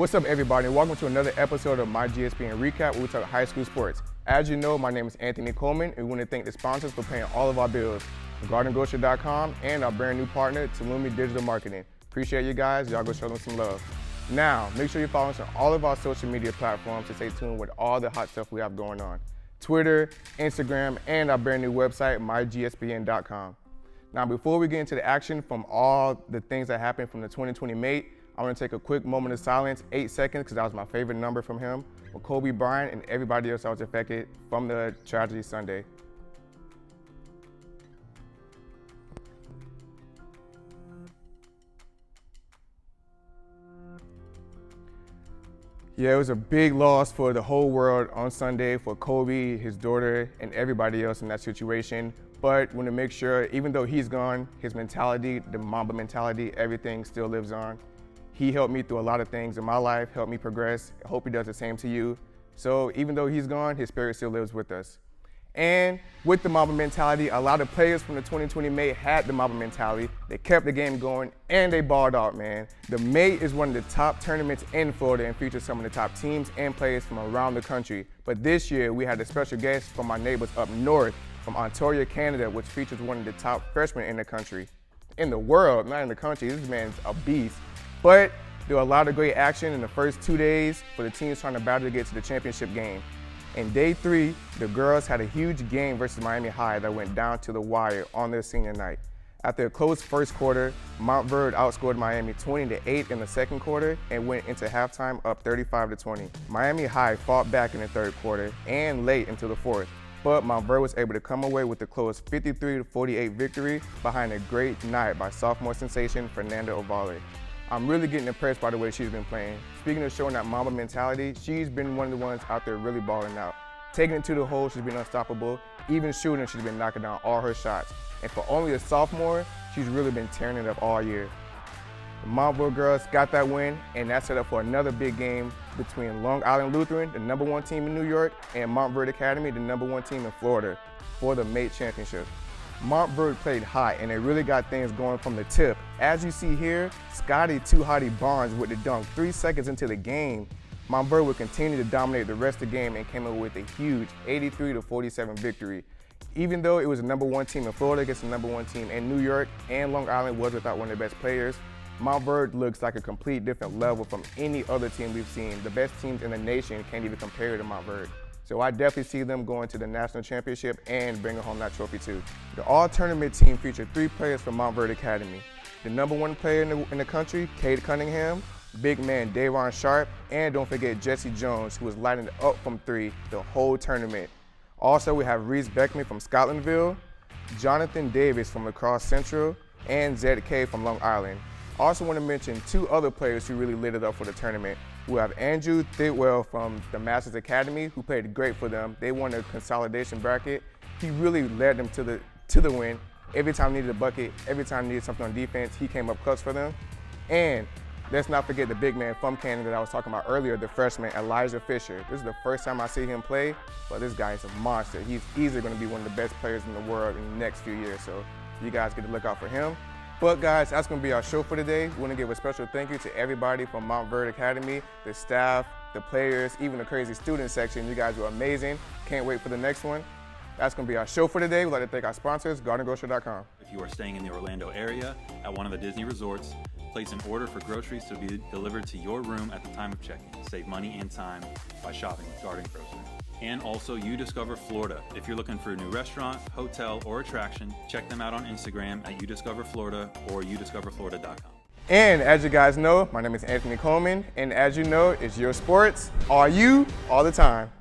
What's up, everybody? Welcome to another episode of myGSPN Recap, where we talk high school sports. As you know, my name is Anthony Coleman, and we want to thank the sponsors for paying all of our bills, GardenGrocery.com and our brand new partner, Tulumi Digital Marketing. Appreciate you guys. Y'all go show them some love. Now, make sure you follow us on all of our social media platforms to stay tuned with all the hot stuff we have going on. Twitter, Instagram, and our brand new website, myGSPN.com. Now, before we get into the action from all the things that happened from the 2020 M.A.I.T, I want to take a quick moment of silence, 8 seconds, because that was my favorite number from him, for Kobe Bryant and everybody else that was affected from the tragedy Sunday. Yeah, it was a big loss for the whole world on Sunday for Kobe, his daughter, and everybody else in that situation. But want to make sure, even though he's gone, his mentality, the Mamba mentality, everything still lives on. He helped me through a lot of things in my life, helped me progress. I hope he does the same to you. So even though he's gone, his spirit still lives with us. And with the Mamba mentality, a lot of players from the 2020 M.A.I.T had the Mamba mentality. They kept the game going, and they balled out, man. The M.A.I.T is one of the top tournaments in Florida and features some of the top teams and players from around the country. But this year, we had a special guest from our neighbors up north, from Ontario, Canada, which features one of the top freshmen in the country. In the world, not in the country. This man's a beast. But there were a lot of great action in the first 2 days for the teams trying to battle to get to the championship game. In day 3, the girls had a huge game versus Miami High that went down to the wire on their senior night. After a close first quarter, Montverde outscored Miami 20-8 in the second quarter and went into halftime up 35-20. Miami High fought back in the third quarter and late into the fourth, but Montverde was able to come away with the close 53-48 victory behind a great night by sophomore sensation Fernanda Ovalle. I'm really getting impressed by the way she's been playing. Speaking of showing that Mamba mentality, she's been one of the ones out there really balling out. Taking it to the hole, she's been unstoppable. Even shooting, she's been knocking down all her shots. And for only a sophomore, she's really been tearing it up all year. The Montverde girls got that win, and that set up for another big game between Long Island Lutheran, the #1 team in New York, and Montverde Academy, the #1 team in Florida, for the M.A.I.T Championship. Montverde played hot, and they really got things going from the tip. As you see here, Scotty Too Hottie Barnes with the dunk 3 seconds into the game. Montverde would continue to dominate the rest of the game and came up with a huge 83-47 victory. Even though it was the #1 team in Florida against the #1 team in New York, and Long Island was without one of their best players, Montverde looks like a complete different level from any other team we've seen. The best teams in the nation can't even compare to Montverde. So I definitely see them going to the national championship and bringing home that trophy too. The all-tournament team featured 3 players from Montverde Academy. The #1 player in the country, Cade Cunningham, big man Dayron Sharp, and don't forget Jesse Jones, who was lighting it up from 3 the whole tournament. Also, we have Reese Beckman from Scotlandville, Jonathan Davis from Lacrosse Central, and Zed K from Long Island. Also want to mention 2 other players who really lit it up for the tournament. We have Andrew Thidwell from the Masters Academy, who played great for them. They won the consolidation bracket. He really led them to the win. Every time they needed a bucket, every time they needed something on defense, he came up clutch for them. And let's not forget the big man from Canada that I was talking about earlier, the freshman Elijah Fisher. This is the first time I see him play, but this guy is a monster. He's easily going to be one of the best players in the world in the next few years, so you guys get to look out for him. But guys, that's going to be our show for today. We want to give a special thank you to everybody from Montverde Academy, the staff, the players, even the crazy student section. You guys were amazing. Can't wait for the next one. That's going to be our show for today. We'd like to thank our sponsors, GardenGrocery.com. If you are staying in the Orlando area at one of the Disney resorts, place an order for groceries to be delivered to your room at the time of check-in. Save money and time by shopping with Garden Grocery. And also UDiscover Florida. If you're looking for a new restaurant, hotel, or attraction, check them out on Instagram at UDiscover Florida or udiscoverflorida.com. And as you guys know, my name is Anthony Coleman, and as you know, it's your sports, all you, all the time.